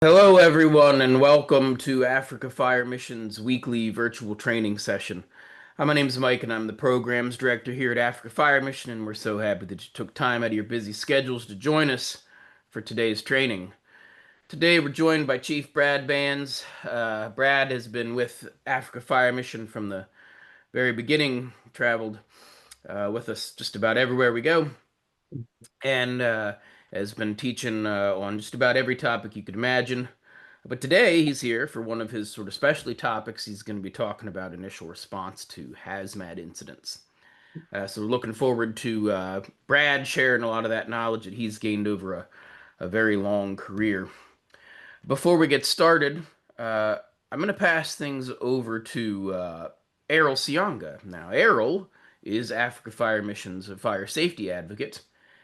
Hello, everyone, and welcome to Africa Fire Mission's weekly virtual training session. My name is Mike, and I'm the programs director here at Africa Fire Mission, and we're so happy that you took time out of your busy schedules to join us for today's training. Today, we're joined by Chief Brad Banz. Brad has been with Africa Fire Mission from the very beginning, traveled with us just about everywhere we go, and has been teaching on just about every topic you could imagine. But today he's here for one of his sort of specialty topics. He's going to be talking about initial response to hazmat incidents. So we're looking forward to Brad sharing a lot of that knowledge that he's gained over a very long career. Before we get started, uh, I'm going to pass things over to Errol Sianga. Now, Errol is Africa Fire Mission's fire safety advocate,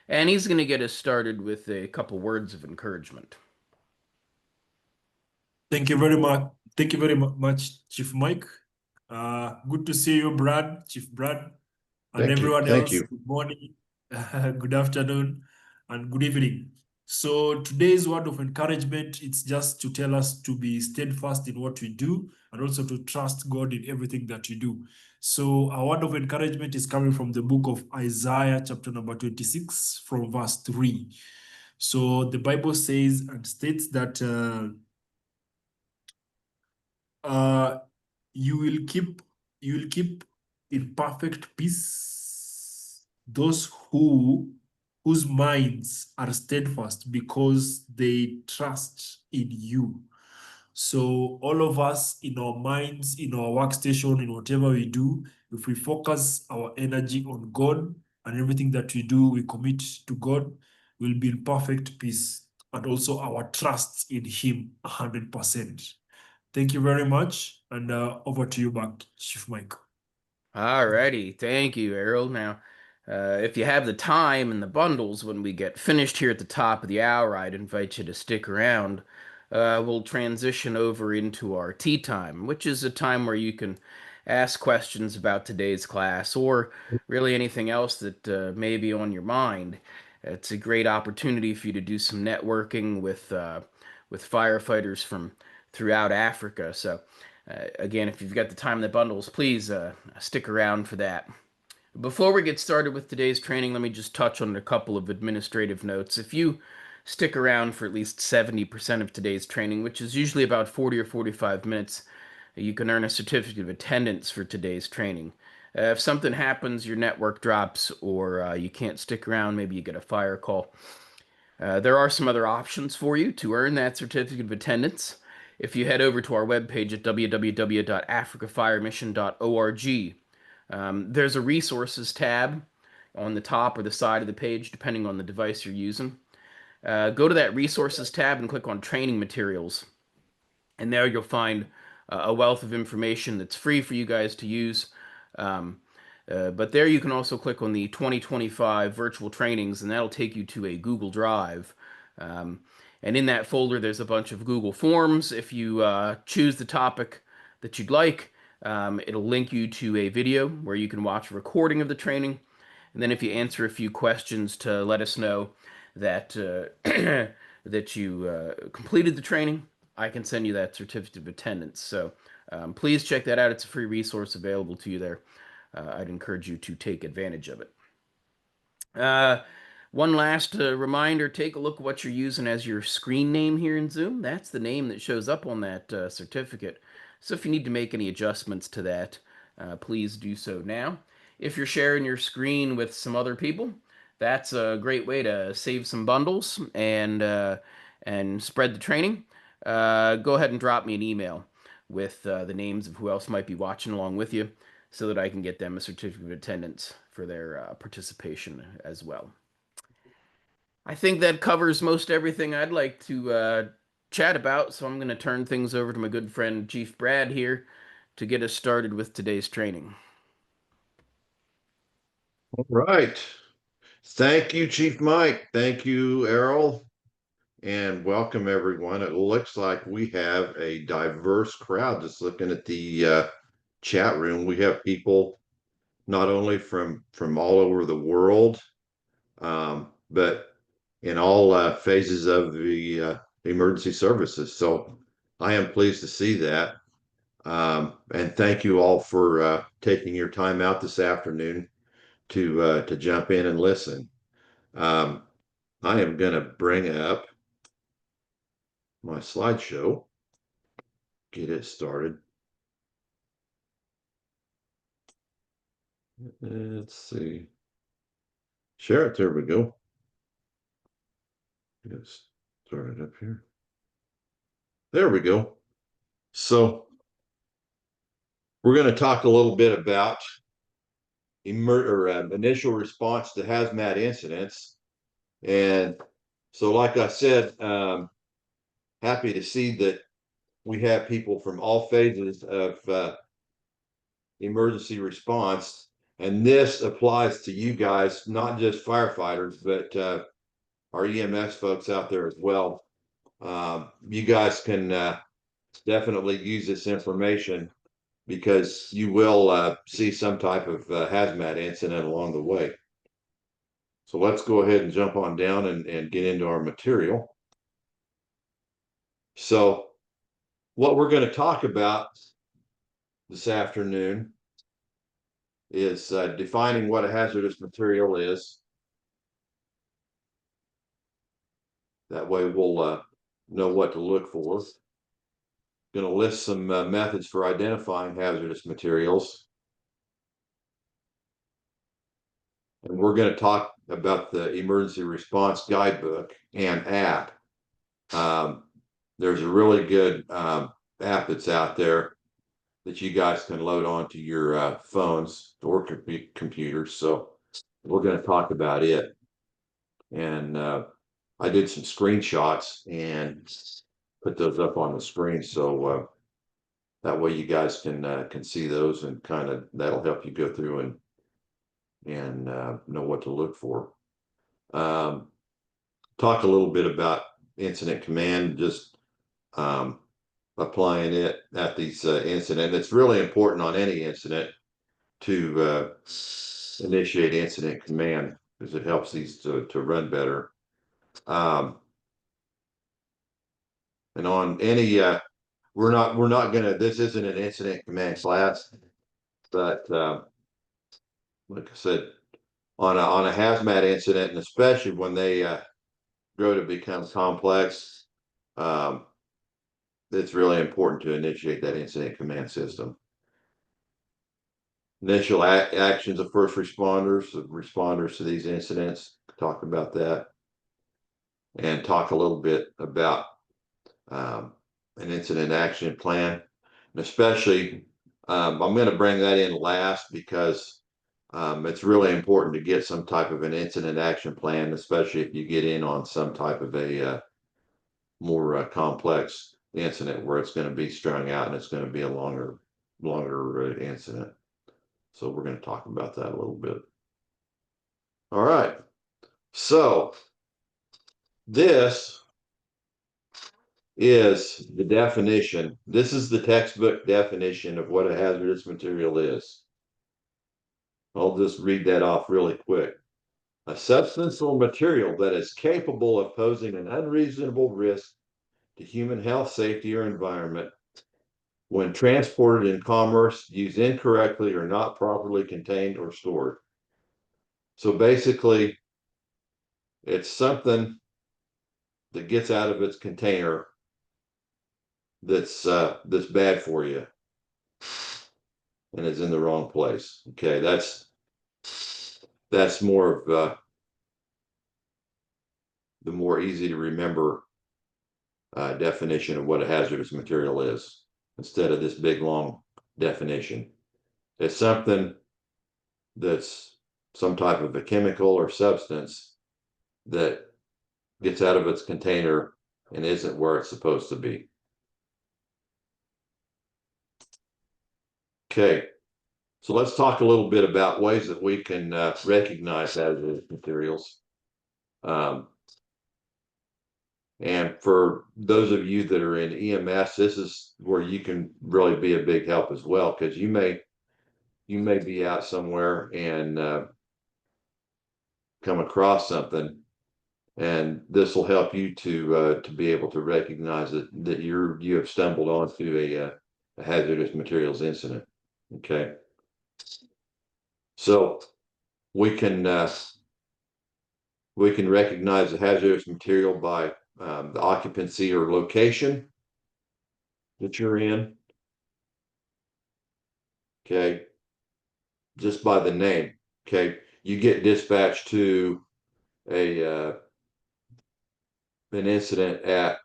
and he's going to get us started with a couple words of encouragement. Thank you very much. Thank you very much, Chief Mike. Good to see you, Brad, Chief Brad, and Thank you. everyone Thank else. you. Good morning, good afternoon, and good evening. So today's word of encouragement, it's just to tell us to be steadfast in what we do and also to trust God in everything that we do. So our word of encouragement is coming from the book of Isaiah, chapter number 26, from verse 3. So the Bible says and states that uh, you will keep in perfect peace those whose minds are steadfast because they trust in you. So all of us in our minds, in our workstation, in whatever we do, if we focus our energy on God and everything that we do, we commit to God, we'll be in perfect peace, and also our trust in Him 100%. Thank you very much, and over to you back, Chief Mike. Alrighty, thank you, Errol. Now, if you have the time and the bundles when we get finished here at the top of the hour, I'd invite you to stick around. We'll transition over into our tea time, which is a time where you can ask questions about today's class or really anything else that may be on your mind. It's a great opportunity for you to do some networking with firefighters from throughout Africa. So. Again, if you've got the time in the bundles, please stick around for that. Before we get started with today's training, let me just touch on a couple of administrative notes. If you stick around for at least 70% of today's training, which is usually about 40 or 45 minutes, you can earn a certificate of attendance for today's training. If something happens, your network drops, or you can't stick around, maybe you get a fire call. There are some other options for you to earn that certificate of attendance. If you head over to our webpage at www.africafiremission.org, there's a resources tab on the top or the side of the page, depending on the device you're using. Go to that resources tab and click on training materials. And there you'll find a wealth of information that's free for you guys to use. But there you can also click on the 2025 virtual trainings, and that'll take you to a Google Drive. And in that folder, there's a bunch of Google Forms. If you choose the topic that you'd like, it'll link you to a video where you can watch a recording of the training. And then if you answer a few questions to let us know that that you completed the training, I can send you that certificate of attendance. So please check that out. It's a free resource available to you there. I'd encourage you to take advantage of it. One last reminder, take a look at what you're using as your screen name here in Zoom. That's the name that shows up on that certificate. So if you need to make any adjustments to that, please do so now. If you're sharing your screen with some other people, that's a great way to save some bundles and spread the training. Go ahead and drop me an email with the names of who else might be watching along with you so that I can get them a certificate of attendance for their participation as well. I think that covers most everything I'd like to chat about, so I'm going to turn things over to my good friend Chief Brad here to get us started with today's training. All right. Thank you, Chief Mike. Thank you, Errol. And welcome, everyone. It looks like we have a diverse crowd just looking at the chat room. We have people not only from all over the world, but in all phases of the emergency services. So I am pleased to see that. And thank you all for taking your time out this afternoon to jump in and listen. Um, I am going to bring up my slideshow, get it started. Let's see. Share it. There we go. Get started up here. There we go. So we're going to talk a little bit about initial response to hazmat incidents. And so, like I said, happy to see that we have people from all phases of emergency response. And this applies to you guys, not just firefighters, but our EMS folks out there as well. You guys can definitely use this information because you will see some type of hazmat incident along the way. So let's go ahead and jump on down and get into our material. So what we're going to talk about this afternoon is defining what a hazardous material is. That way we'll know what to look for. Going to list some methods for identifying hazardous materials. And we're going to talk about the emergency response guidebook and app. There's a really good app that's out there that you guys can load onto your phones or computers. So we're going to talk about it. And I did some screenshots and put those up on the screen. So that way you guys can see those and kind of that'll help you go through and know what to look for. Talk a little bit about incident command, just applying it at these incident. It's really important on any incident to initiate incident command because it helps these to run better. And on any, we're not gonna. This isn't an incident command class, but like I said, on a hazmat incident, and especially when they grow to become complex, it's really important to initiate that incident command system. Initial actions of first responders to these incidents. Talk about that, and talk a little bit about an incident action plan, and especially I'm going to bring that in last because it's really important to get some type of an incident action plan, especially if you get in on some type of a more complex incident where it's going to be strung out and it's going to be a longer incident. So we're going to talk about that a little bit. All right. So this is the definition. This is the textbook definition of what a hazardous material is. I'll just read that off really quick. A substance or material that is capable of posing an unreasonable risk to human health, safety, or environment when transported in commerce, used incorrectly, or not properly contained or stored. So basically, it's something that gets out of its container that's bad for you and is in the wrong place. Okay, that's more of the more easy to remember definition of what a hazardous material is instead of this big long definition. It's something that's some type of a chemical or substance that gets out of its container and isn't where it's supposed to be. Okay, so let's talk a little bit about ways that we can recognize hazardous materials. And for those of you that are in EMS, this is where you can really be a big help as well, because you may be out somewhere and come across something And this will help you to be able to recognize that you have stumbled onto a hazardous materials incident. Okay, so we can recognize the hazardous material by the occupancy or location that you're in. Okay, just by the name. Okay, you get dispatched to a an incident at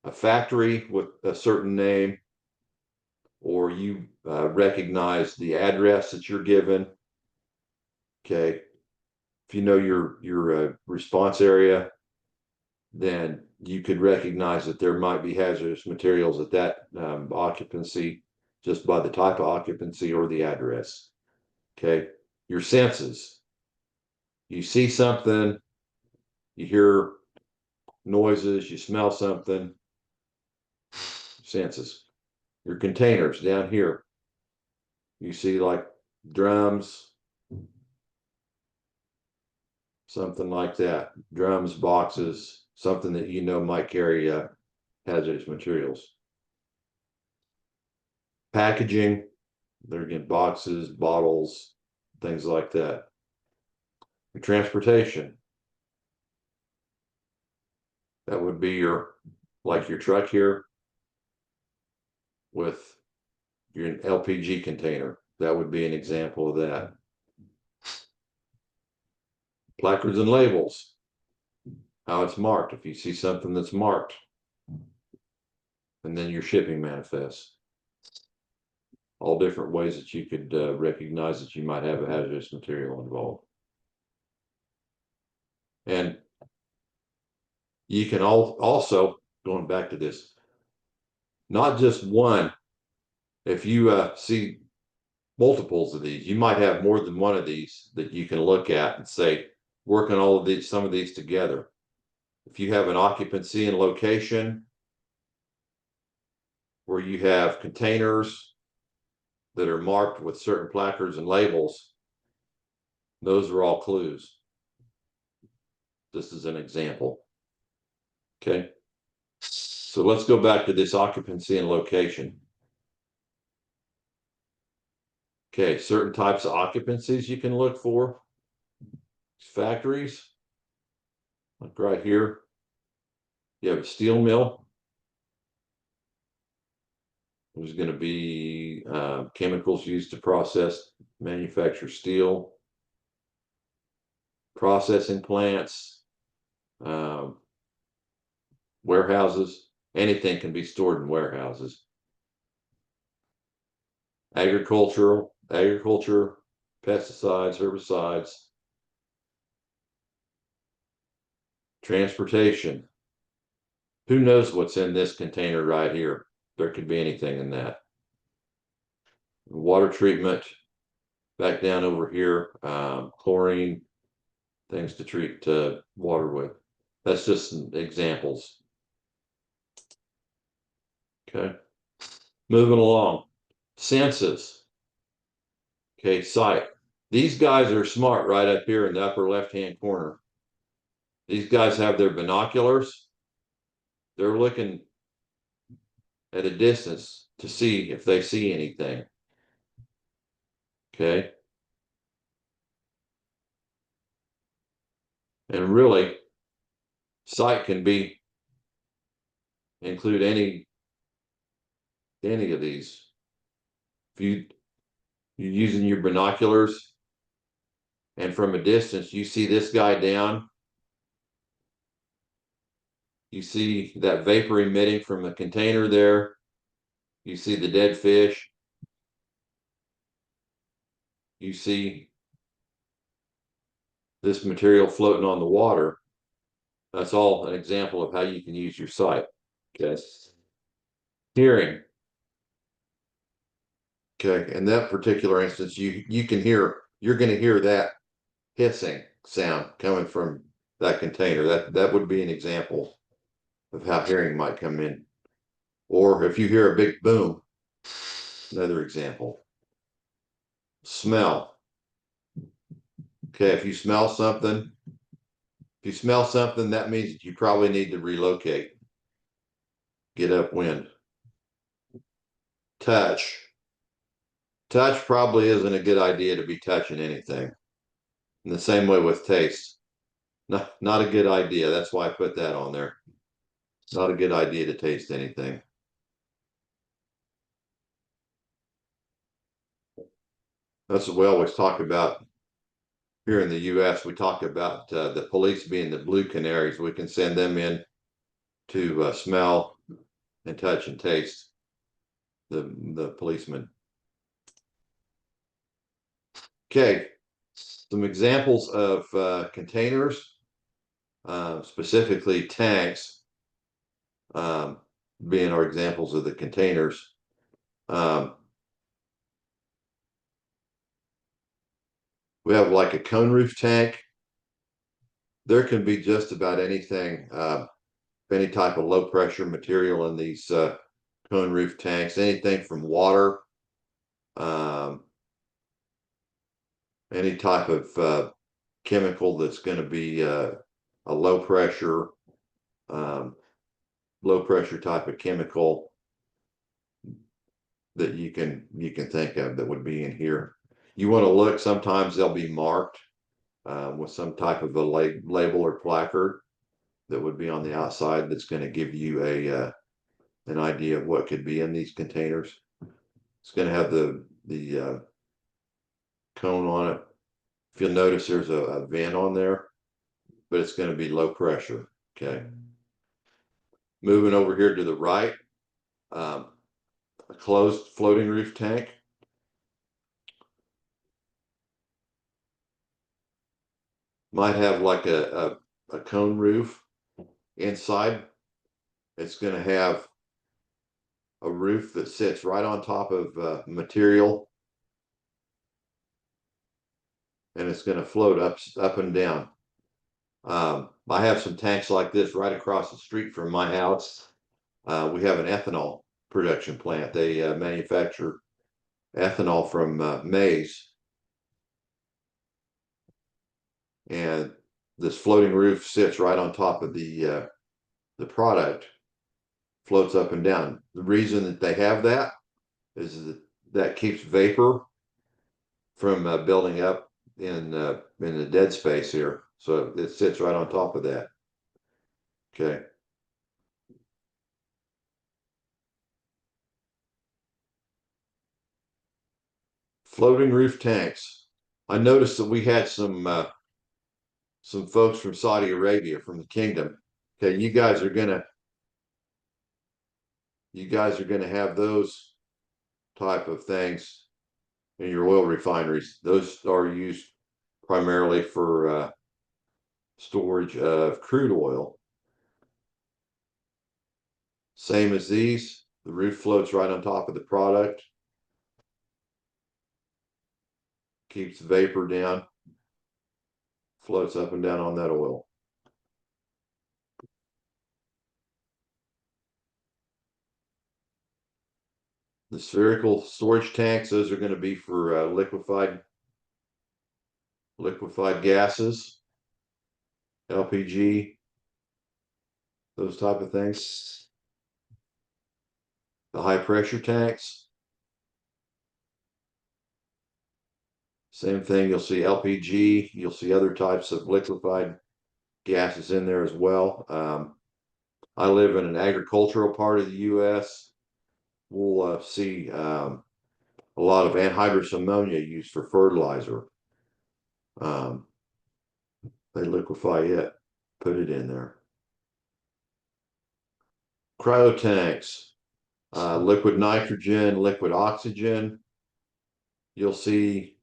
a factory with a certain name, or you recognize the address that you're given. Okay, if you know your response area, then you could recognize that there might be hazardous materials at that occupancy just by the type of occupancy or the address. Okay, your senses. You see something, you hear noises, you smell something. Senses. Your containers down here. You see like drums, something like that. Drums, boxes, something that you know might carry hazardous materials. Packaging, there again, boxes, bottles, things like that. Your transportation, that would be your truck here with your LPG container. That would be an example of that. Placards and labels, how it's marked. If you see something that's marked, and then your shipping manifest. All different ways that you could recognize that you might have a hazardous material involved. And you can also, going back to this, not just one. If you see multiples of these, you might have more than one of these that you can look at and say, work on all of these, some of these together. If you have an occupancy and location where you have containers that are marked with certain placards and labels, those are all clues. This is an example. Okay. So let's go back to this occupancy and location. Okay, certain types of occupancies you can look for. Factories, like right here, you have a steel mill. There's going to be chemicals used to manufacture steel. Processing plants, warehouses, anything can be stored in warehouses. Agriculture, pesticides, herbicides. Transportation. Who knows what's in this container right here? There could be anything in that. Water treatment, back down over here, chlorine, things to treat water with. That's just examples. Okay. Moving along. Senses. Okay, sight. These guys are smart right up here in the upper left-hand corner. These guys have their binoculars. They're looking at a distance to see if they see anything. Okay. And really, sight can include any of these. If you're using your binoculars and from a distance you see this guy down, you see that vapor emitting from the container there, you see the dead fish, you see this material floating on the water. That's all an example of how you can use your sight. Okay. Hearing. Okay, in that particular instance, you're going to hear that hissing sound coming from that container. That would be an example of how hearing might come in. Or if you hear a big boom, another example. Smell. Okay, if you smell something If you smell something, that means that you probably need to relocate. Get upwind. Touch. Touch probably isn't a good idea to be touching anything. In the same way with taste. Not a good idea. That's why I put that on there. Not a good idea to taste anything. That's what we always talk about here in the U.S. We talk about the police being the blue canaries. We can send them in to smell and touch and taste the policemen. Okay, some examples of containers, specifically tanks, being our examples of the containers. We have like a cone roof tank. There can be just about anything, any type of low pressure material in these cone roof tanks, anything from water, any type of chemical that's going to be a low pressure type of chemical that you can think of that would be in here. You want to look, sometimes they'll be marked with some type of a label or placard that would be on the outside that's going to give you a an idea of what could be in these containers. It's going to have the cone on it. If you'll notice, there's a vent on there, but it's going to be low pressure. Okay. Moving over here to the right, a closed floating roof tank. Might have like a cone roof inside. It's going to have a roof that sits right on top of material, and it's going to float up and down. I have some tanks like this right across the street from my house. We have an ethanol production plant. They manufacture ethanol from maize, and this floating roof sits right on top of the product, floats up and down. The reason that they have that is that keeps vapor from building up in the dead space here. So it sits right on top of that. Okay. Floating roof tanks. I noticed that we had some folks from Saudi Arabia, from the kingdom. Okay, you guys are gonna have those type of things in your oil refineries. Those are used primarily for storage of crude oil. Same as these, the roof floats right on top of the product, keeps vapor down, floats up and down on that oil. The spherical storage tanks, those are going to be for liquefied gases, LPG, those type of things. The high pressure tanks, same thing. You'll see LPG, you'll see other types of liquefied gases in there as well. I live in an agricultural part of the U.S. We'll see a lot of anhydrous ammonia used for fertilizer. They liquefy it, put it in there. Cryo tanks, liquid nitrogen, liquid oxygen. You'll see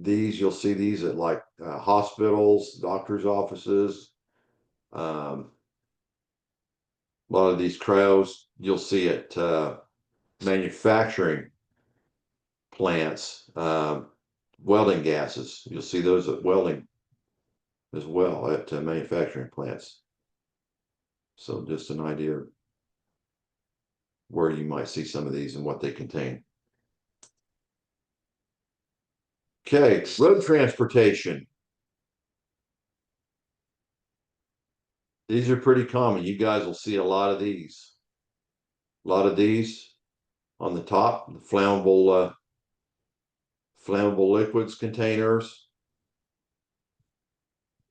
you'll see these at like hospitals, doctors' offices. A lot of these cryos you'll see at manufacturing plants, welding gases. You'll see those at welding as well at manufacturing plants. So just an idea of where you might see some of these and what they contain. Okay, road transportation. These are pretty common. You guys will see a lot of these. A lot of these on the top, the flammable liquids containers,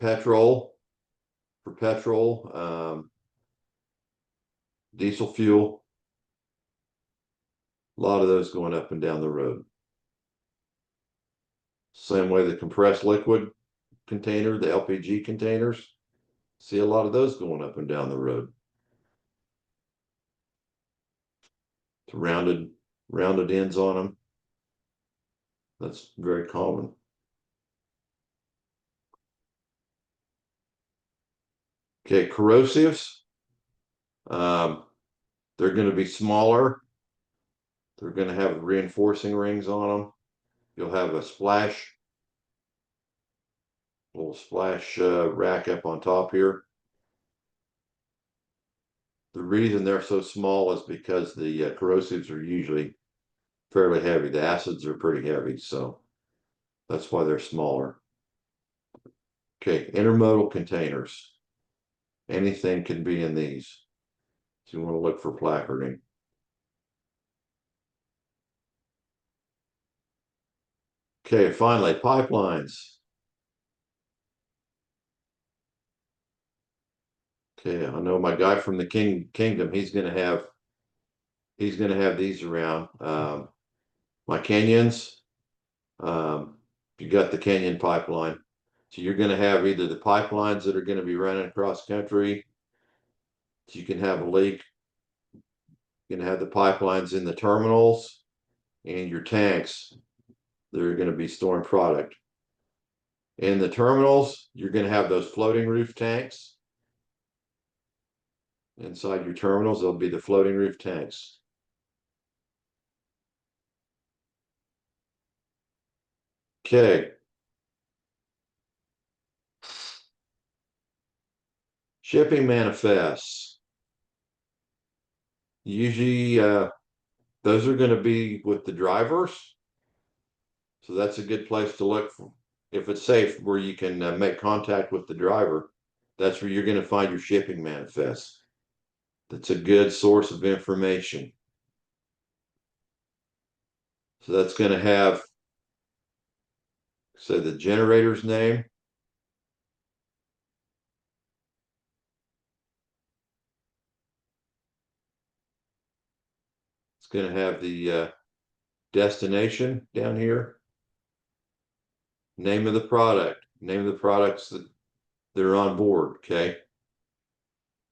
petrol for petrol, diesel fuel. A lot of those going up and down the road. Same way the compressed liquid container, the LPG containers. See a lot of those going up and down the road. It's rounded ends on them. That's very common. Okay, corrosives. They're going to be smaller. They're going to have reinforcing rings on them. You'll have a little splash rack up on top here. The reason they're so small is because the corrosives are usually fairly heavy. The acids are pretty heavy, so that's why they're smaller. Okay, intermodal containers. Anything can be in these. So you want to look for placarding. Okay, finally, pipelines. Okay, I know my guy from the Kingdom, he's gonna have these around. My canyons, you got the canyon pipeline. So you're gonna have either the pipelines that are gonna be running across country. So you can have a leak. You're gonna have the pipelines in the terminals and your tanks that are gonna be storing product. In the terminals, you're gonna have those floating roof tanks. Inside your terminals, there'll be the floating roof tanks. Okay. Shipping manifests. Usually, those are going to be with the drivers. So that's a good place to look for. If it's safe, where you can make contact with the driver, that's where you're going to find your shipping manifest. That's a good source of information. So that's going to have, say, the generator's name. It's going to have the destination down here. Name of the product, name of the products that are on board, okay?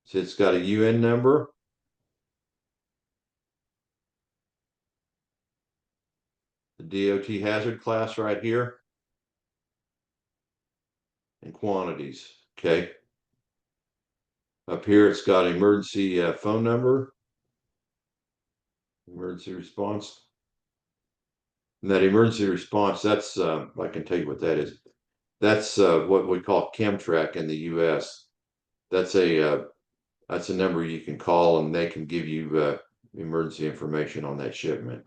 So it's got a UN number. The DOT hazard class right here. And quantities, okay? Up here, it's got emergency phone number, emergency response. And that emergency response, that's, I can tell you what that is. That's what we call Chemtrack in the US. That's a number you can call and they can give you emergency information on that shipment.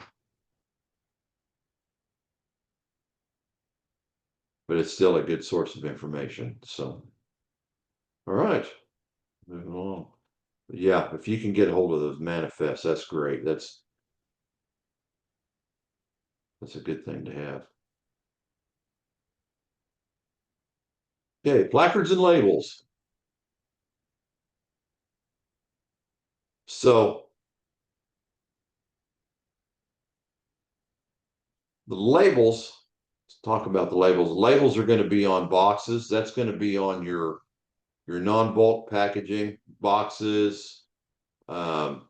But it's still a good source of information. So, all right, moving along. Yeah, if you can get a hold of those manifests, that's great. That's a good thing to have. Okay, placards and labels. So the labels, let's talk about the labels. Labels are going to be on boxes. That's going to be on your non-bulk packaging boxes, like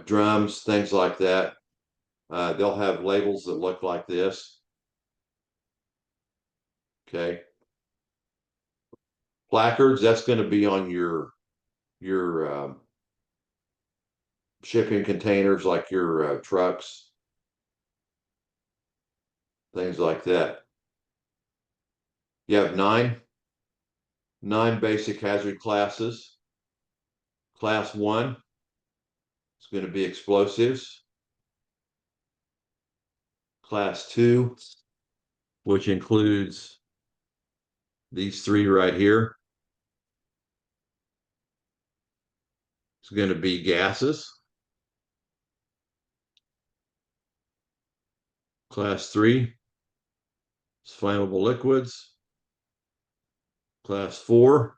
drums, things like that. They'll have labels that look like this. Okay. Placards, that's going to be on your shipping containers, like your trucks, things like that. You have nine basic hazard classes. Class 1 is going to be explosives. Class 2, which includes these three right here. is going to be gases. Class 3 is flammable liquids. Class 4,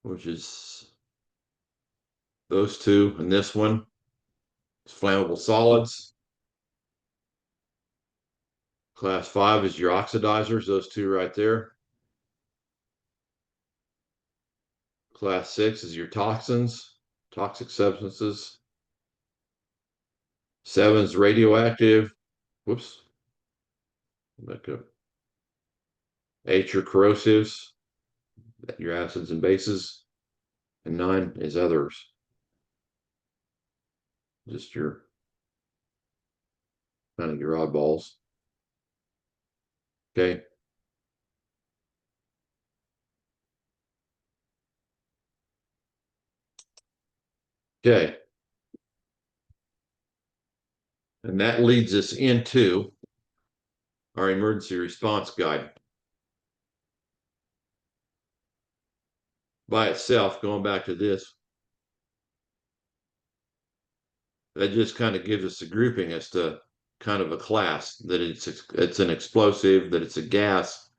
which is those two, and this one is flammable solids. Class 5 is your oxidizers, those two right there. Class 6 is your toxins, toxic substances. 7 is radioactive. Whoops. Back up. 8, your corrosives, your acids and bases. And 9 is others. Just your kind of your oddballs. Okay. Okay. And that leads us into our emergency response guide. By itself, going back to this, that just kind of gives us a grouping as to kind of a class, that it's an explosive, that it's a gas.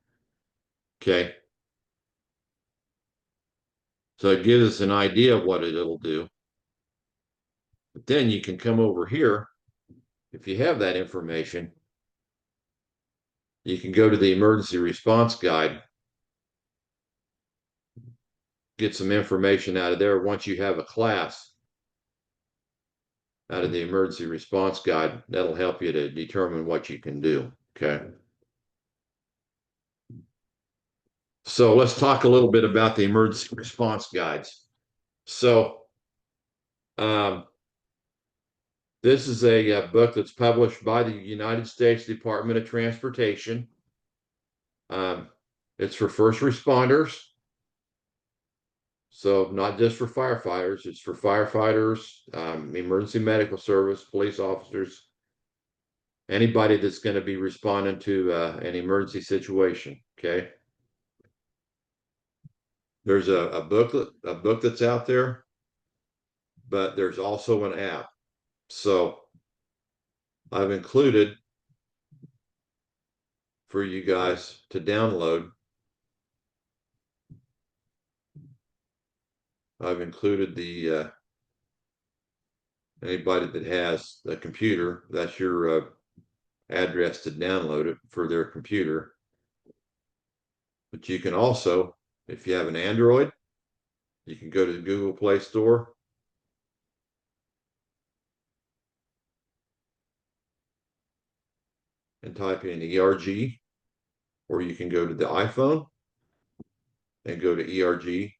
Okay. So it gives us an idea of what it'll do. But then you can come over here, if you have that information, you can go to the emergency response guide, get some information out of there once you have a class out of the emergency response guide. That'll help you to determine what you can do. Okay. So let's talk a little bit about the emergency response guides. So this is a book that's published by the United States Department of Transportation. It's for first responders. So not just for firefighters, it's for firefighters, emergency medical service, police officers, anybody that's going to be responding to an emergency situation. Okay. There's a book that's out there, but there's also an app. So I've included for you guys to download. I've included the anybody that has a computer, that's your address to download it for their computer. But you can also, if you have an Android, you can go to the Google Play Store and type in ERG, or you can go to the iPhone and go to ERG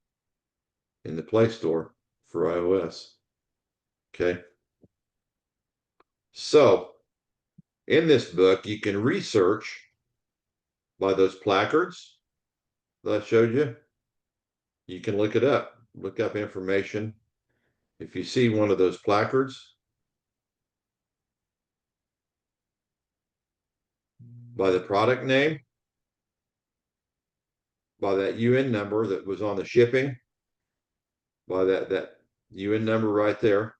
in the Play Store for iOS. Okay. So in this book, you can research by those placards that I showed you. You can look it up, look up information. If you see one of those placards, by the product name, by that UN number that was on the shipping, by that UN number right there.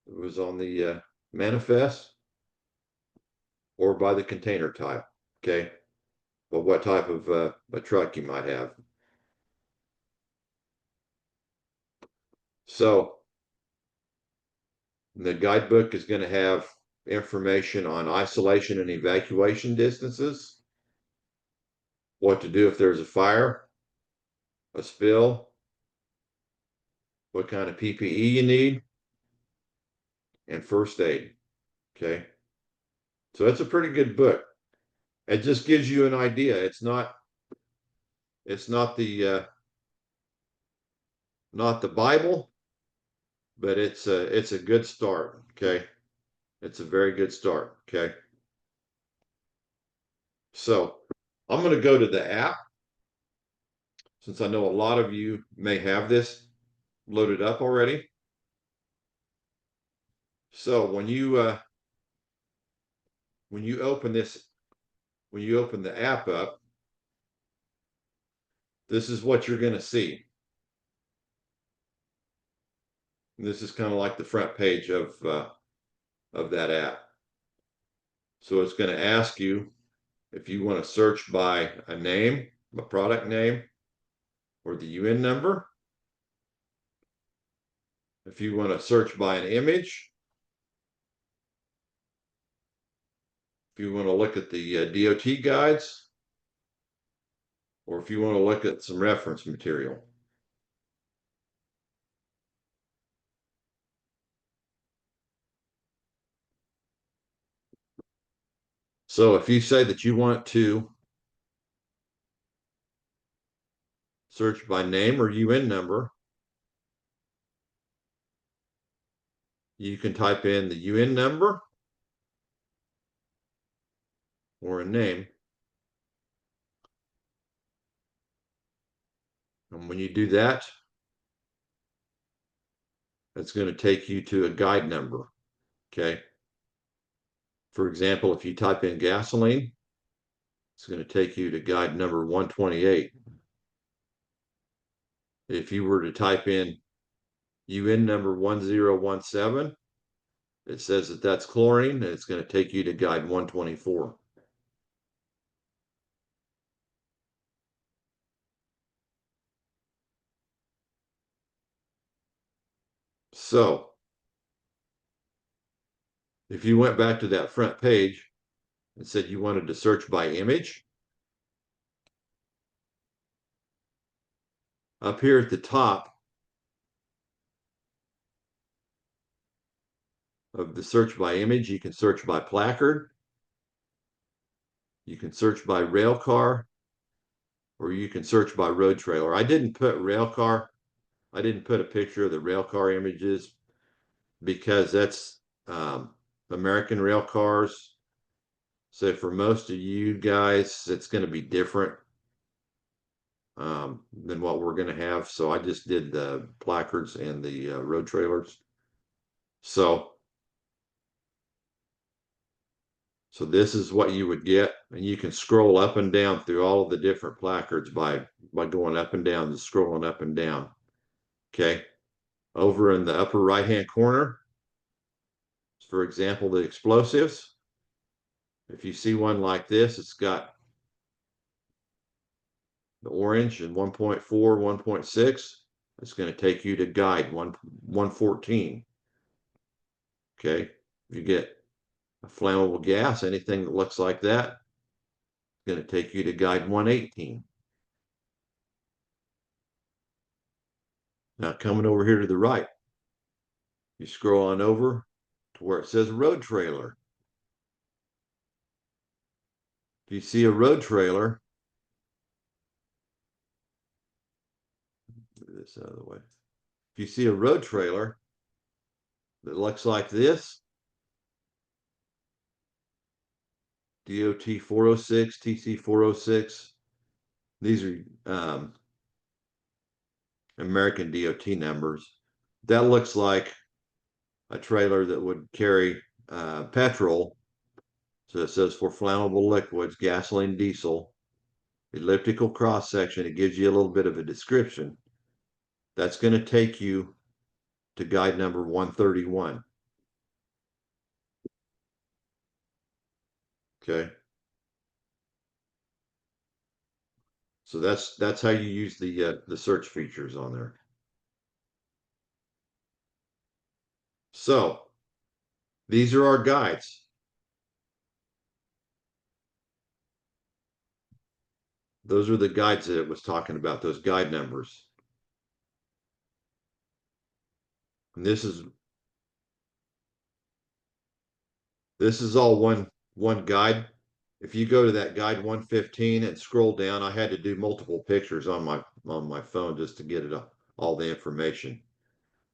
It was on the manifest, or by the container type. Okay. Well, what type of a truck you might have. So the guidebook is going to have information on isolation and evacuation distances, what to do if there's a fire, a spill, what kind of PPE you need, and first aid. Okay. So it's a pretty good book. It just gives you an idea. It's not the not the Bible, but it's a good start. Okay. It's a very good start. Okay. So I'm going to go to the app, since I know a lot of you may have this loaded up already. So when you open this when you open the app up, this is what you're going to see. This is kind of like the front page of that app. So it's going to ask you if you want to search by a name, a product name, or the UN number. If you want to search by an image, if you want to look at the DOT guides, or if you want to look at some reference material. So if you say that you want to search by name or UN number, you can type in the UN number or a name. And when you do that, it's going to take you to a guide number. Okay. For example, if you type in gasoline, it's going to take you to guide number 128. If you were to type in UN number 1017, it says that that's chlorine, and it's going to take you to guide 124. So if you went back to that front page and said you wanted to search by image, up here at the top of the search by image, you can search by placard, you can search by rail car, or you can search by road trailer. I didn't put rail car. I didn't put a picture of the rail car images because that's American rail cars. So for most of you guys, it's going to be different than what we're going to have. So I just did the placards and the road trailers. So this is what you would get, and you can scroll up and down through all of the different placards by going up and down, just scrolling up and down. Okay, over in the upper right-hand corner, for example, the explosives. If you see one like this, it's got the orange and 1.4, 1.6. It's going to take you to guide 114. Okay, you get a flammable gas, anything that looks like that, it's going to take you to guide 118. Now coming over here to the right, you scroll on over to where it says road trailer. If you see a road trailer, move this out of the way. If you see a road trailer that looks like this, DOT 406, TC 406, these are American DOT numbers. That looks like a trailer that would carry petrol. So it says for flammable liquids, gasoline, diesel, elliptical cross section. It gives you a little bit of a description. That's going to take you to guide number 131. Okay. So that's how you use the search features on there. So these are our guides. Those are the guides that it was talking about, those guide numbers. And this is all one guide. If you go to that guide 115 and scroll down, I had to do multiple pictures on my phone just to get it all the information.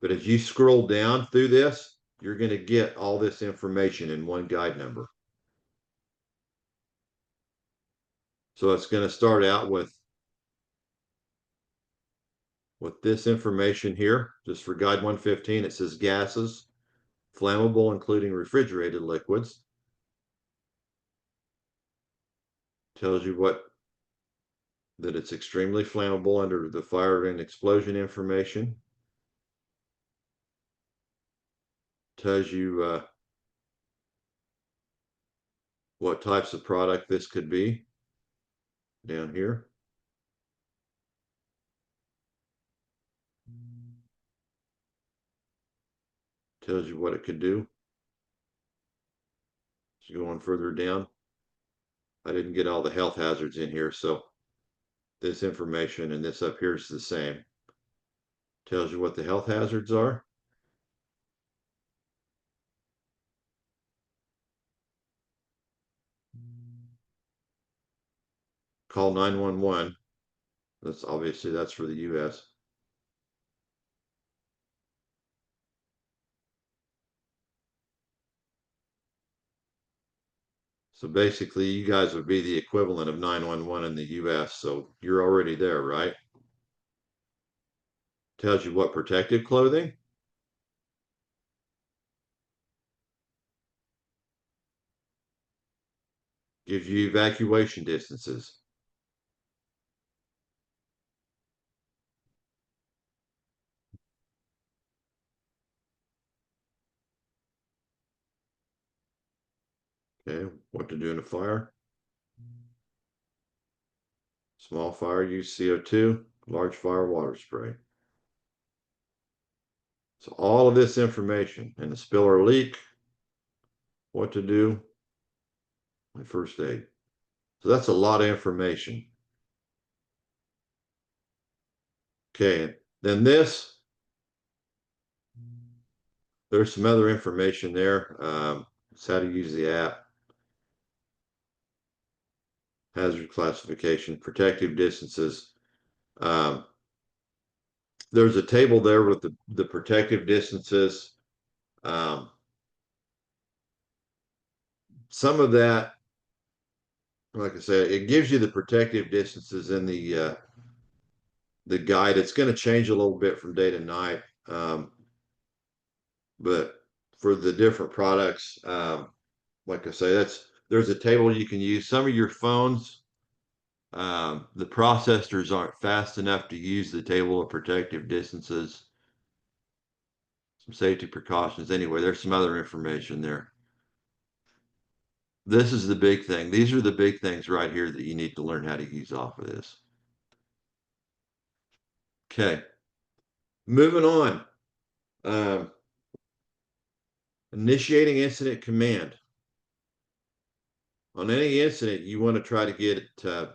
But as you scroll down through this, you're going to get all this information in one guide number. So it's going to start out with this information here, just for guide 115. It says gases, flammable, including refrigerated liquids. Tells you that it's extremely flammable under the fire and explosion information. Tells you what types of product this could be down here. Tells you what it could do. So going further down, I didn't get all the health hazards in here, so this information and this up here is the same. Tells you what the health hazards are. Call 911. That's obviously that's for the US. So basically you guys would be the equivalent of 911 in the US. So you're already there, right? Tells you what protective clothing. Gives you evacuation distances. Okay, what to do in a fire. Small fire, use CO2. Large fire, water spray. So all of this information and a spill or leak, what to do, and first aid. So that's a lot of information. Okay, then this, there's some other information there. It's how to use the app. Hazard classification, protective distances. There's a table there with the protective distances. Some of that, like I said, it gives you the protective distances in the guide. It's going to change a little bit from day to night, but for the different products, like I say, there's a table you can use. Some of your phones, the processors aren't fast enough to use the table of protective distances. Some safety precautions. Anyway, there's some other information there. This is the big thing. These are the big things right here that you need to learn how to use off of this. Okay, moving on. Initiating incident command. On any incident, you want to try to get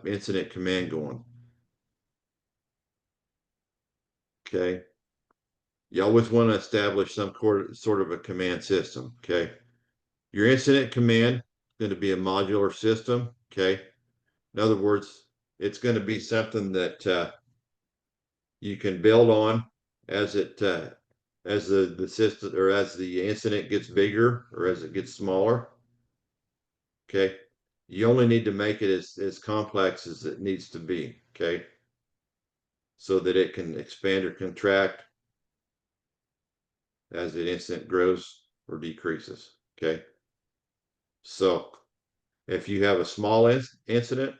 incident command going. Okay. You always want to establish some sort of a command system. Okay. Your incident command is going to be a modular system. Okay. In other words, it's going to be something that you can build on as as the system or as the incident gets bigger or as it gets smaller. Okay. You only need to make it as complex as it needs to be. Okay. So that it can expand or contract as the incident grows or decreases. Okay. So if you have a small incident,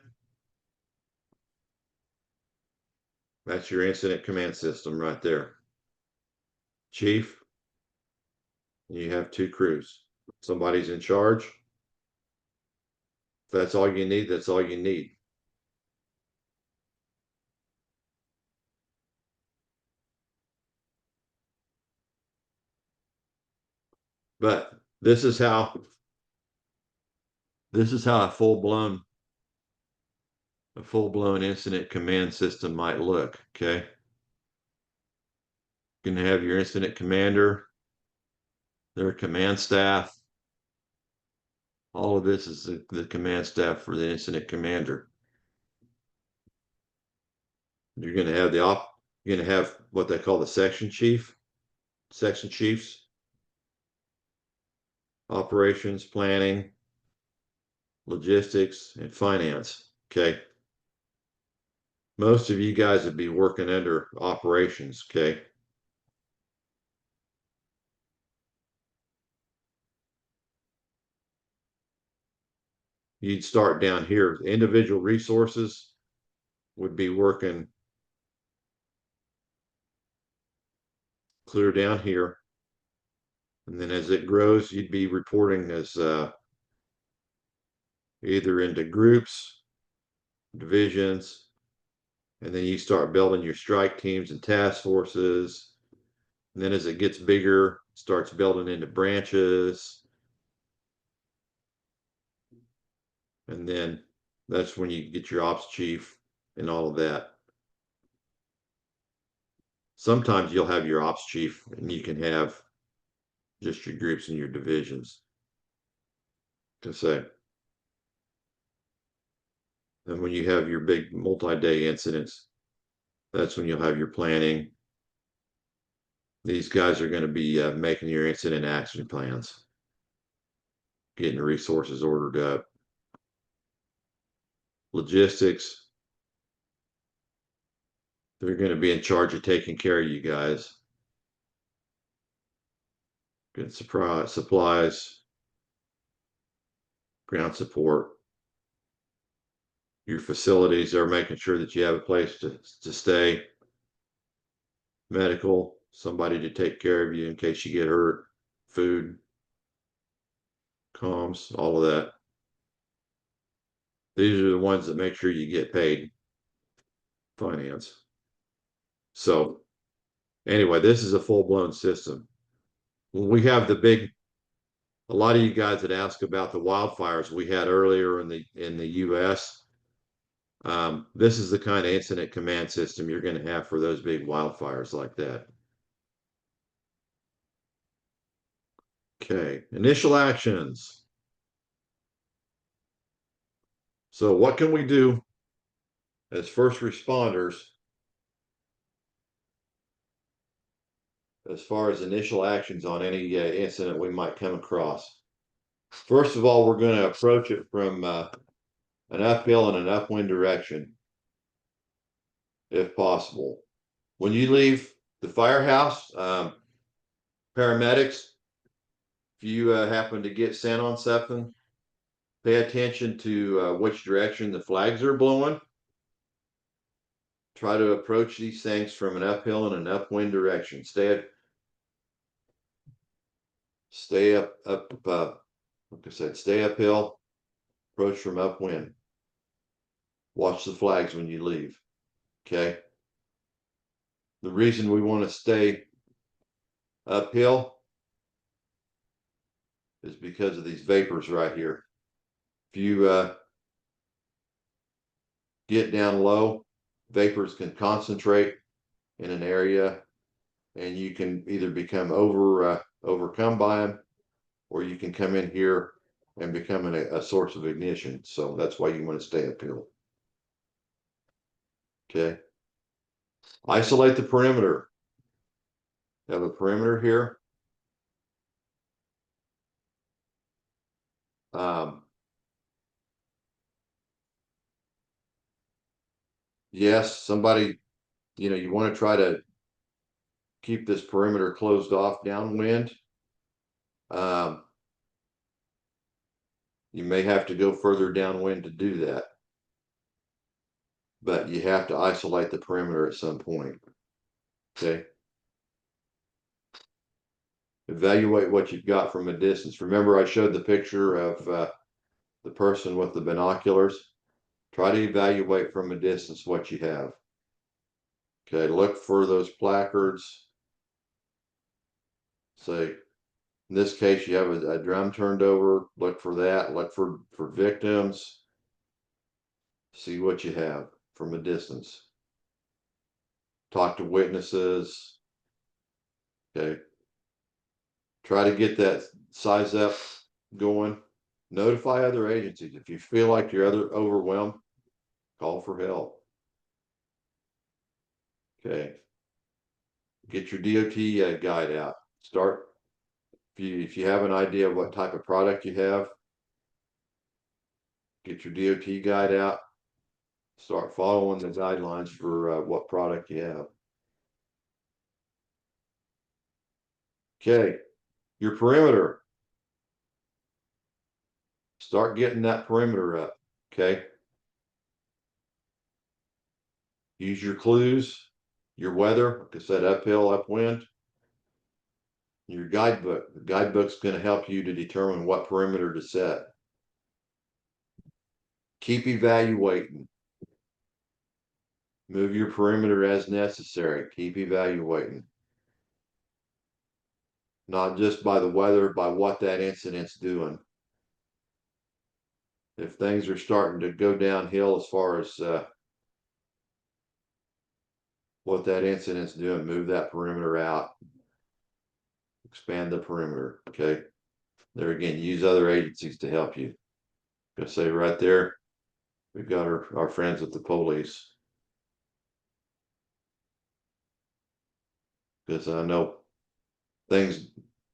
that's your incident command system right there. Chief, you have two crews. Somebody's in charge. If that's all you need, that's all you need. But this is how a full-blown incident command system might look. Okay. You can have your incident commander, their command staff. All of this is the command staff for the incident commander. You're going to have you're going to have what they call the section chiefs, operations, planning, logistics, and finance. Okay. Most of you guys would be working under operations. Okay. you'd start down here. Individual resources would be working clear down here. And then as it grows, you'd be reporting as either into groups, divisions, and then you start building your strike teams and task forces. And then as it gets bigger, starts building into branches. And then that's when you get your ops chief and all of that. Sometimes you'll have your ops chief and you can have just your groups and your divisions. To say. And when you have your big multi-day incidents, that's when you'll have your planning. These guys are going to be making your incident action plans, getting the resources ordered up. Logistics, they're going to be in charge of taking care of you guys. Good supplies, ground support. Your facilities are making sure that you have a place to stay. Medical, somebody to take care of you in case you get hurt. Food, comms, all of that. These are the ones that make sure you get paid. Finance. So anyway, this is a full-blown system. When we have a lot of you guys that ask about the wildfires we had earlier in the US. This is the kind of incident command system you're going to have for those big wildfires like that. Okay, initial actions. So what can we do as first responders as far as initial actions on any incident we might come across? First of all, we're going to approach it from an uphill and an upwind direction, if possible. When you leave the firehouse, paramedics, if you happen to get sent on something, pay attention to which direction the flags are blowing. Try to approach these things from an uphill and an upwind direction. Stay up, like I said, stay uphill, approach from upwind. Watch the flags when you leave. Okay. The reason we want to stay uphill is because of these vapors right here. If you get down low, vapors can concentrate in an area and you can either become overcome by them, or you can come in here and become a source of ignition. So that's why you want to stay uphill. Okay. Isolate the perimeter. Have a perimeter here. Yes, somebody, you want to try to keep this perimeter closed off downwind. You may have to go further downwind to do that, but you have to isolate the perimeter at some point. Okay. Evaluate what you've got from a distance. Remember, I showed the picture of the person with the binoculars. Try to evaluate from a distance what you have. Okay, look for those placards. Say, in this case, you have a drum turned over. Look for that. Look for victims. See what you have from a distance. Talk to witnesses. Okay. Try to get that size up going. Notify other agencies. If you feel like you're overwhelmed, call for help. Okay. Get your DOT guide out. Start, if you have an idea of what type of product you have, get your DOT guide out. Start following the guidelines for what product you have. Okay. Your perimeter. Start getting that perimeter up. Okay. Use your clues, your weather, like I said, uphill, upwind, your guidebook. The guidebook's going to help you to determine what perimeter to set. Keep evaluating. Move your perimeter as necessary. Keep evaluating. Not just by the weather, by what that incident's doing. If things are starting to go downhill as far as what that incident's doing, move that perimeter out. Expand the perimeter. Okay. There again, use other agencies to help you. I'm gonna say right there, we've got our friends with the police. Because I know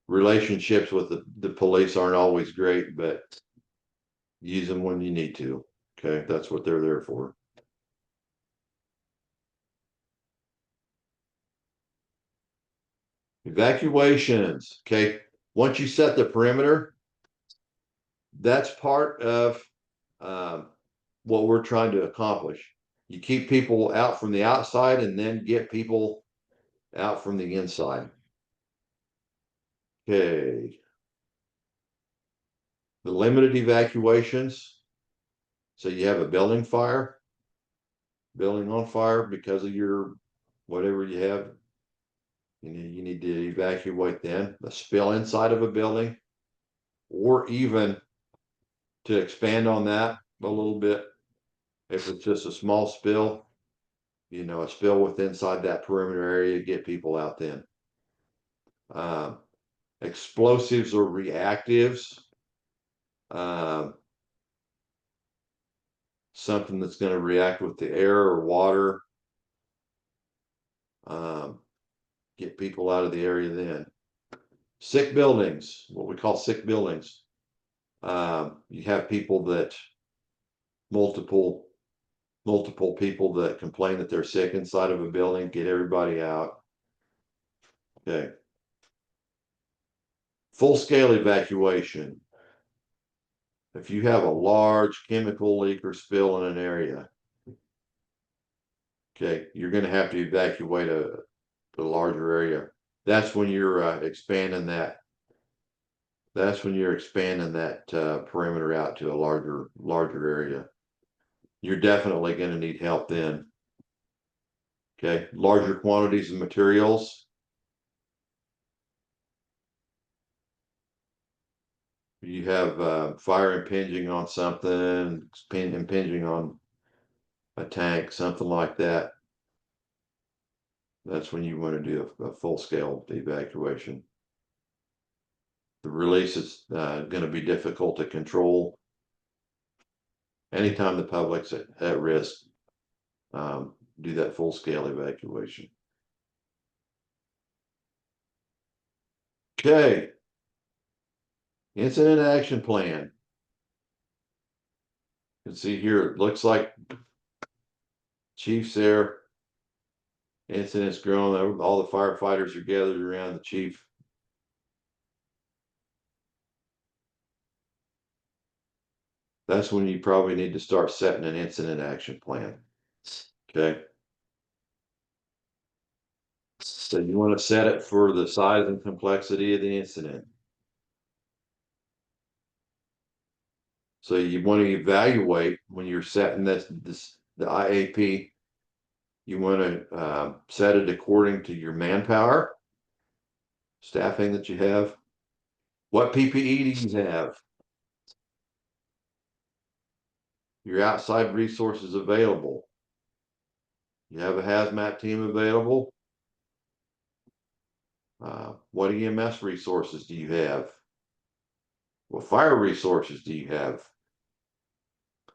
relationships with the police aren't always great, but use them when you need to. Okay, that's what they're there for. Evacuations. Okay, once you set the perimeter, that's part of what we're trying to accomplish. You keep people out from the outside and then get people out from the inside. Okay. The limited evacuations. So you have a building on fire because of your whatever you have. You need to evacuate then. A spill inside of a building, or even to expand on that a little bit. If it's just a small spill, a spill within inside that perimeter area, get people out then. Explosives or reactives. Something that's going to react with the air or water. Get people out of the area then. Sick buildings, what we call sick buildings. You have people that multiple people that complain that they're sick inside of a building, get everybody out. Okay. Full-scale evacuation. If you have a large chemical leak or spill in an area, okay, you're going to have to evacuate a larger area. That's when you're expanding that. That's when you're expanding that perimeter out to a larger area. You're definitely going to need help then. Okay, larger quantities of materials. You have fire impinging on something, impinging on a tank, something like that. That's when you want to do a full-scale evacuation. The release is going to be difficult to control. Anytime the public's at risk, do that full-scale evacuation. Okay. Incident action plan. You can see here, it looks like chief's there. Incident's growing. All the firefighters are gathered around the chief. That's when you probably need to start setting an incident action plan. Okay. So you want to set it for the size and complexity of the incident. So you want to evaluate when you're setting the IAP. You want to set it according to your manpower, staffing that you have. What PPE do you have? Your outside resources available. You have a hazmat team available. What EMS resources do you have? What fire resources do you have?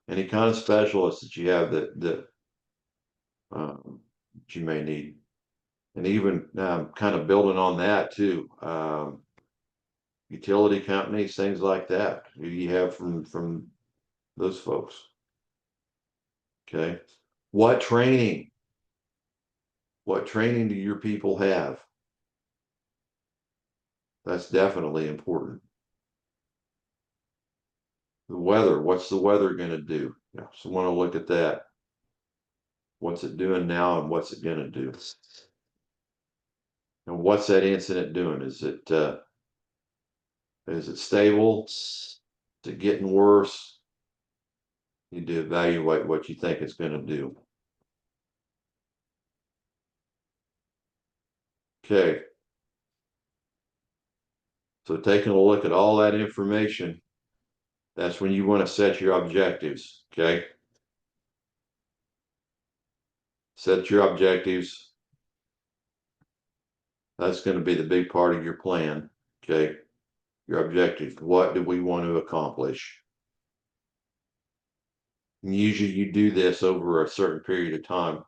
Any kind of specialists that you have that you may need, and even kind of building on that too. Utility companies, things like that. Who do you have from those folks? Okay. What training? What training do your people have? That's definitely important. The weather, what's the weather going to do? Yeah, so want to look at that. What's it doing now and what's it going to do? And what's that incident doing? Is it stable? Is it getting worse? You need to evaluate what you think it's going to do. Okay. So taking a look at all that information, that's when you want to set your objectives. Okay. Set your objectives. That's going to be the big part of your plan. Okay. Your objectives. What do we want to accomplish? And usually you do this over a certain period of time.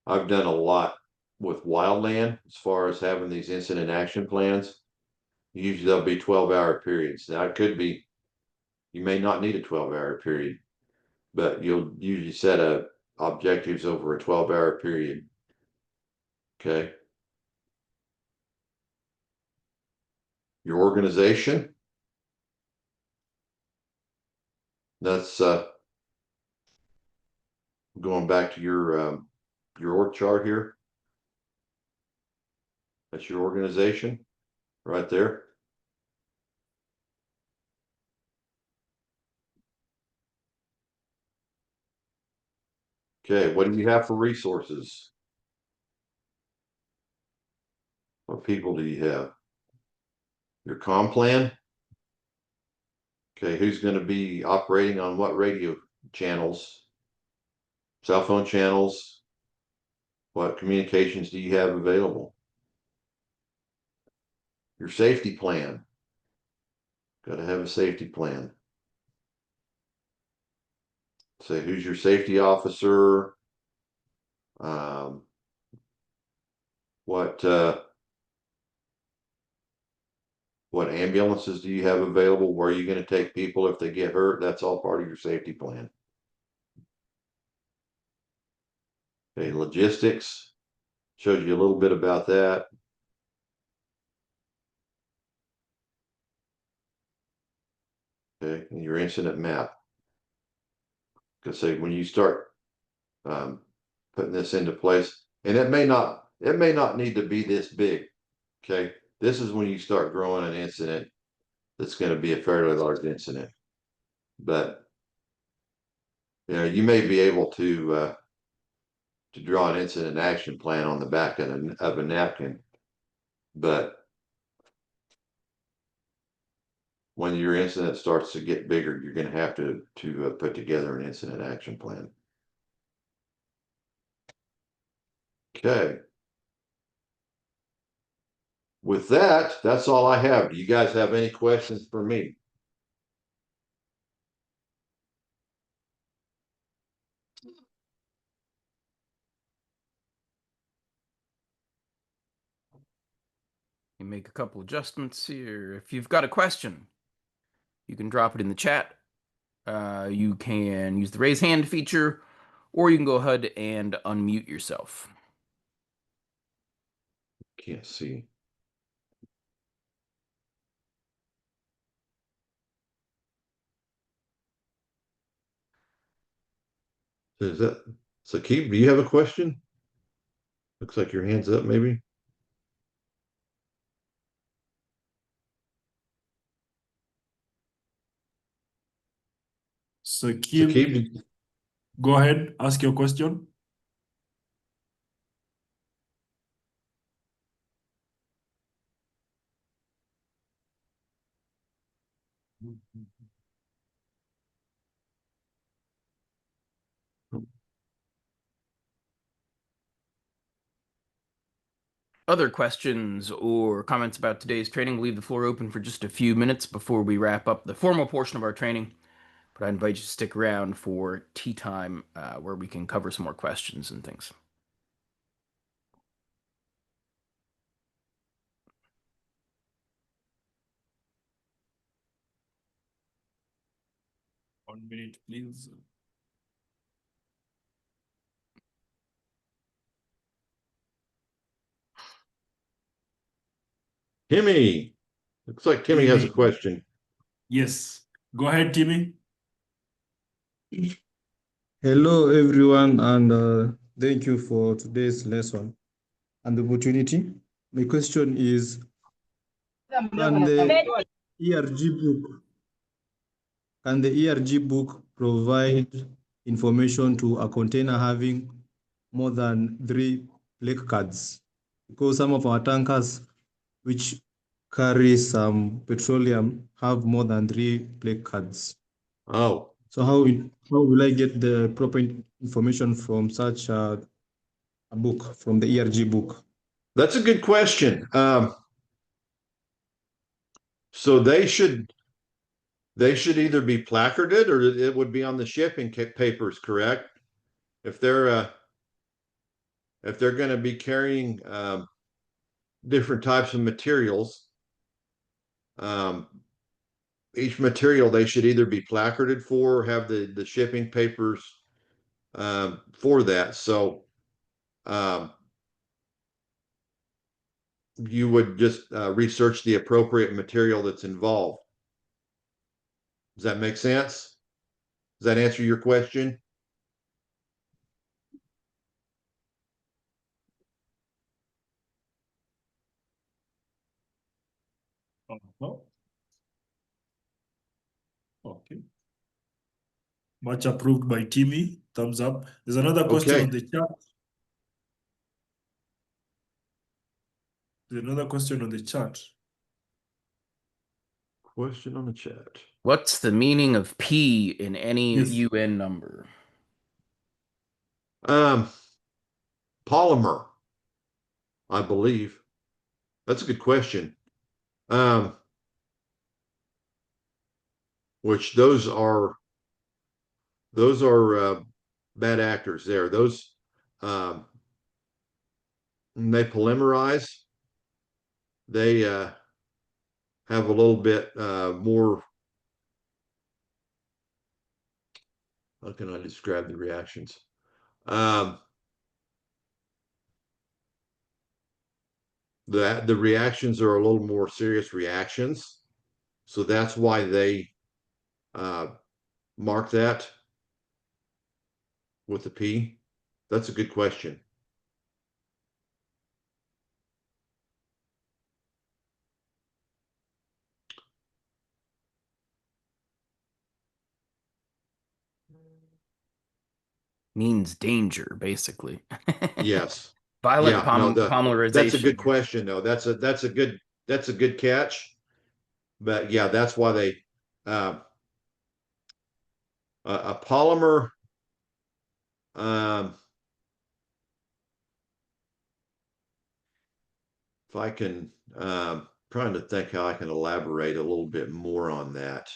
I've done a lot with wildland as far as having these incident action plans. Usually there'll be 12-hour periods. Now it could be, you may not need a 12-hour period, but you'll usually set objectives over a 12-hour period. Okay. Your organization. That's going back to your org chart here. That's your organization right there. Okay, what do you have for resources? What people do you have? Your comm plan. Okay, who's going to be operating on what radio channels? Cell phone channels? What communications do you have available? Your safety plan. Got to have a safety plan. Say who's your safety officer? What ambulances do you have available? Where are you going to take people if they get hurt? That's all part of your safety plan. Okay, logistics. Showed you a little bit about that. Okay, and your incident map. Because say when you start putting this into place, and it may not need to be this big. Okay, this is when you start growing an incident that's going to be a fairly large incident. But you know, you may be able to draw an incident action plan on the back of a napkin, but when your incident starts to get bigger, you're going to have to put together an incident action plan. Okay. With that, that's all I have. Do you guys have any questions for me? You make a couple adjustments here. If you've got a question, you can drop it in the chat. You can use the raise hand feature, or you can go ahead and unmute yourself. Can't see. Is that Sakib? Do you have a question? Looks like your hand's up, maybe. Sakib, go ahead, ask your question. Other questions or comments about today's training, we'll leave the floor open for just a few minutes before we wrap up the formal portion of our training. But I invite you to stick around for tea time where we can cover some more questions and things. One minute, please. Timmy. Looks like Timmy has a Timmy. question. Yes. Go ahead, Timmy. Hello, everyone, and thank you for today's lesson and the opportunity. My question is, can the ERG book can the ERG book provide information to a container having more than 3 plague cards? Because some of our tankers, which carry some petroleum, have more than 3 plague cards. Oh, So how will I get the proper information from such a book, from the ERG book? that's a good question. So they should either be placarded or it would be on the shipping papers, correct? If they're going to be carrying different types of materials, um, each material they should either be placarded for or have the shipping papers for that. So you would just research the appropriate material that's involved. Does that make sense? Does that answer your question? Uh-huh. Okay. Much approved by Timmy. Thumbs up. There's another question Okay. on the chat. There's another question on the chat. Question on the chat. What's the meaning of P in any Yes. UN number? Polymer, I believe. That's a good question. Which those are bad actors there. Those they polymerize. They have a little bit more. How can I describe the reactions? The reactions are a little more serious reactions, so that's why they mark that with the P. That's a good question. Means danger, basically. Yes. Violent Yeah, no, that's a good polymerization. question though. That's a good catch. But yeah, that's why they a polymer if I can trying to think how I can elaborate a little bit more on that.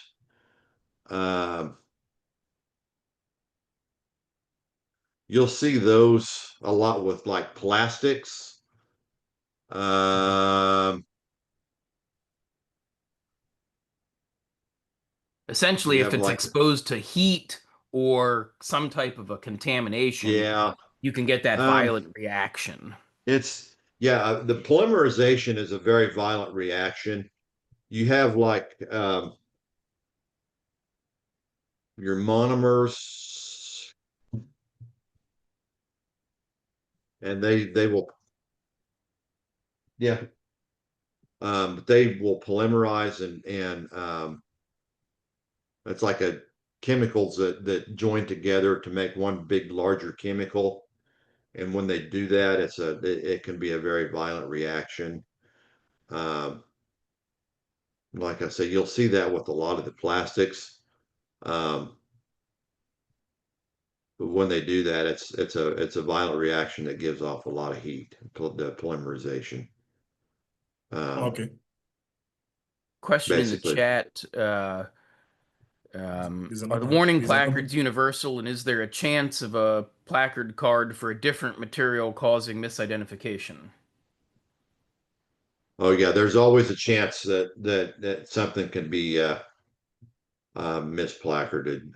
You'll see those a lot with like plastics. Essentially, You if have it's like, exposed to heat or some type of a contamination, yeah, you can get that um, violent reaction. it's yeah, the polymerization is a very violent reaction. You have like your monomers, and they will, yeah, they will polymerize and it's like a chemicals that join together to make one big larger chemical. And when they do that, it can be a very violent reaction. Um, like I say, you'll see that with a lot of the plastics. Um, but when they do that, it's a violent reaction that gives off a lot of heat. The polymerization. Okay. Question in the Basically, chat. There's Are the another. warning There's another. placards universal, and is there a chance of a placard card for a different material causing misidentification? oh yeah, there's always a chance that something can be misplacarded.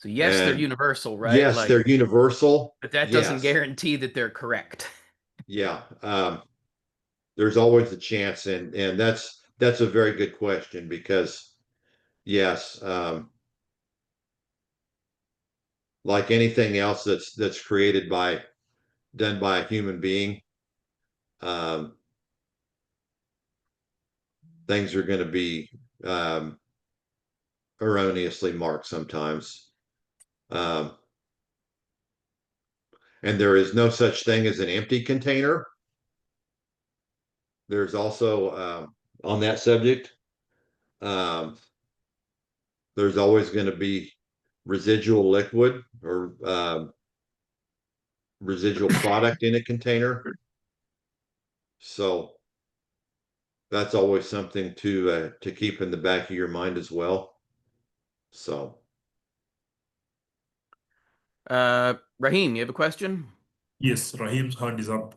So yes, they're And universal, right? yes, Like, they're universal. but that doesn't Yes. guarantee that they're correct. Yeah. There's always a chance, and that's a very good question because yes, like anything else that's created by done by a human being, um, things are going to be um, erroneously marked sometimes. Um, and there is no such thing as an empty container. There's also on that subject, um, there's always going to be residual liquid or residual product in a container. So that's always something to keep in the back of your mind as well. So Raheem, you have a question? Yes, Rahim's hand is up.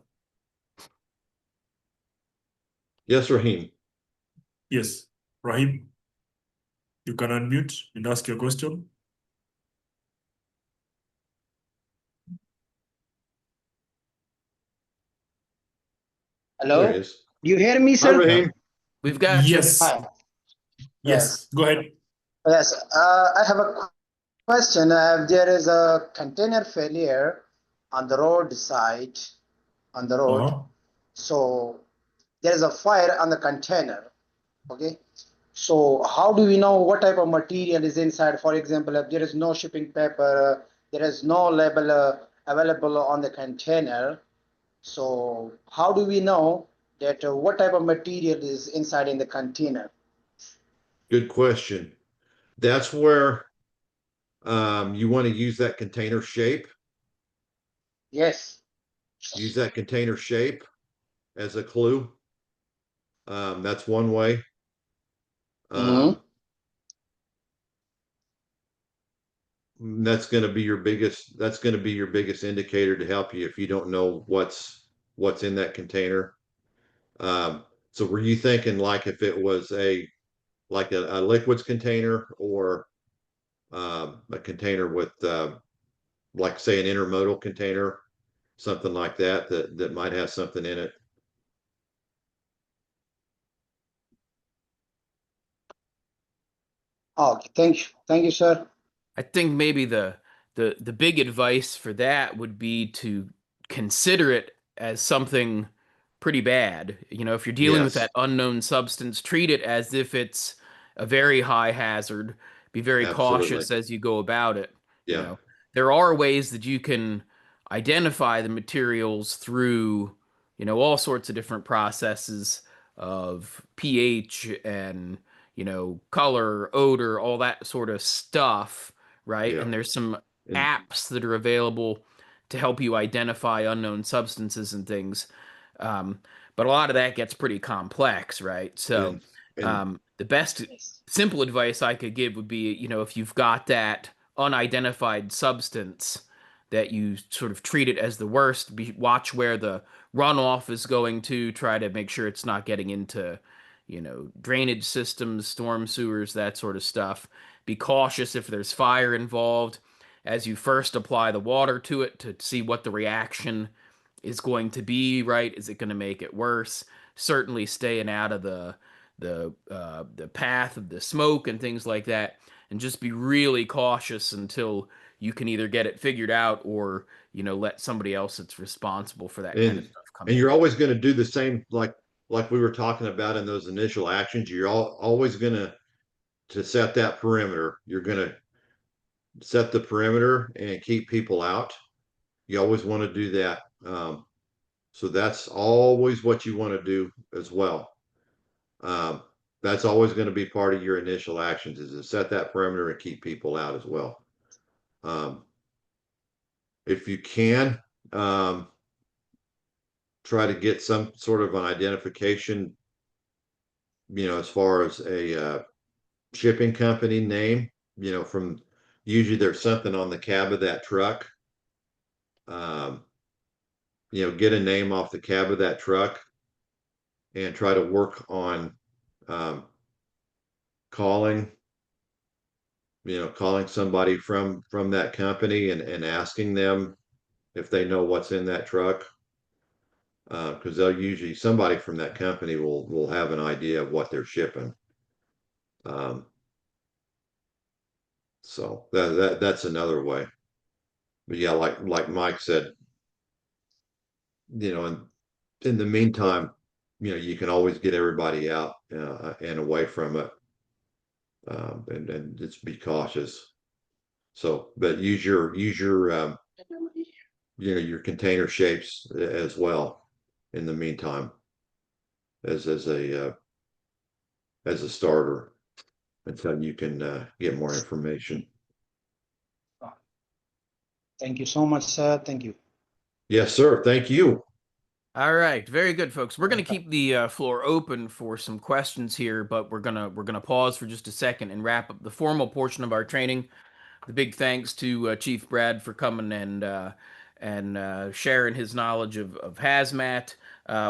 yes, Raheem. Yes, Rahim, you can unmute and ask your question. There he Hello, is. do you hear me, Hi, sir? Raheem. We've got you. Yes, Hi. Yes. yes, go ahead. Yes. I have a question. There is a container failure on the road side, on the road. Uh-huh. So there is a fire on the container. Okay. So how do we know what type of material is inside? For example, if there is no shipping paper, there is no label available on the container. So how do we know that what type of material is inside in the container? Good question. That's where you want to use that container shape. Yes. Use that container shape as a clue. That's one way. Mm-hmm. Um, that's going to be your biggest. That's going to be your biggest indicator to help you if you don't know what's in that container. So were you thinking like if it was a liquids container or a container with like say an intermodal container, something like that might have something in it? Okay. Thank you. Thank you, sir. I think maybe the big advice for that would be to consider it as something pretty bad. You know, if you're dealing with Yes, that unknown substance, treat it as if it's a very high hazard. Be very absolutely. cautious as you go about it. You Yeah, know, there are ways that you can identify the materials through, all sorts of different processes of pH and, color, odor, all that sort of stuff, right? yeah. And there's some And apps that are available to help you identify unknown substances and things. Um, but a lot of that gets pretty complex, right? So, and the best simple advice I could give would be, if you've got that unidentified substance, that you sort of treat it as the worst, watch where the runoff is going to, try to make sure it's not getting into, drainage systems, storm sewers, that sort of stuff. Be cautious if there's fire involved as you first apply the water to it to see what the reaction is going to be, right? Is it going to make it worse? Certainly staying out of the path of the smoke and things like that, and just be really cautious until you can either get it figured out or let somebody else that's responsible for that kind of and stuff come and in. you're always going to do the same like we were talking about in those initial actions. You're always going to set that perimeter. You're going to set the perimeter and keep people out. You always want to do that. So that's always what you want to do as well. Um, that's always going to be part of your initial actions is to set that perimeter and keep people out as well. Um, if you can, um, try to get some sort of an identification, as far as a shipping company name, from usually there's something on the cab of that truck. Um, get a name off the cab of that truck and try to work on um, calling, calling somebody from that company and asking them if they know what's in that truck. Because they'll usually somebody from that company will have an idea of what they're shipping. So that's another way. But yeah, like Mike said, in the meantime, you can always get everybody out and away from it, and just be cautious. So, but use your your container shapes as well in the meantime as a starter until you can get more information. Thank you so much, sir. Thank you. Yes, sir. Thank you. All right, very good, folks. We're going to keep the floor open for some questions here, but we're gonna pause for just a second and wrap up the formal portion of our training. The big thanks to Chief Brad for coming and sharing his knowledge of Hazmat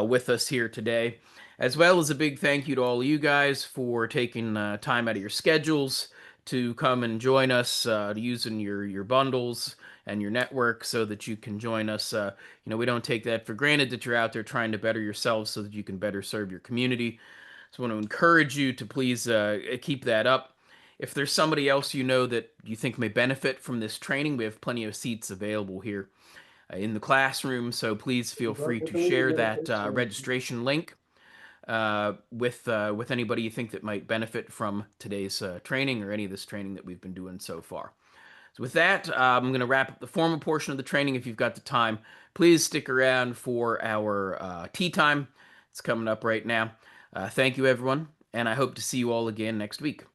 with us here today, as well as a big thank you to all of you guys for taking time out of your schedules to come and join us, using your bundles and your network so that you can join us. We don't take that for granted that you're out there trying to better yourselves so that you can better serve your community. So I want to encourage you to please keep that up. If there's somebody else that you think may benefit from this training, we have plenty of seats available here in the classroom. So please feel free to share that registration link with anybody you think that might benefit from today's training or any of this training that we've been doing so far. So with that, I'm going to wrap up the formal portion of the training. If you've got the time, please stick around for our tea time. It's coming up right now. Thank you, everyone, and I hope to see you all again next week.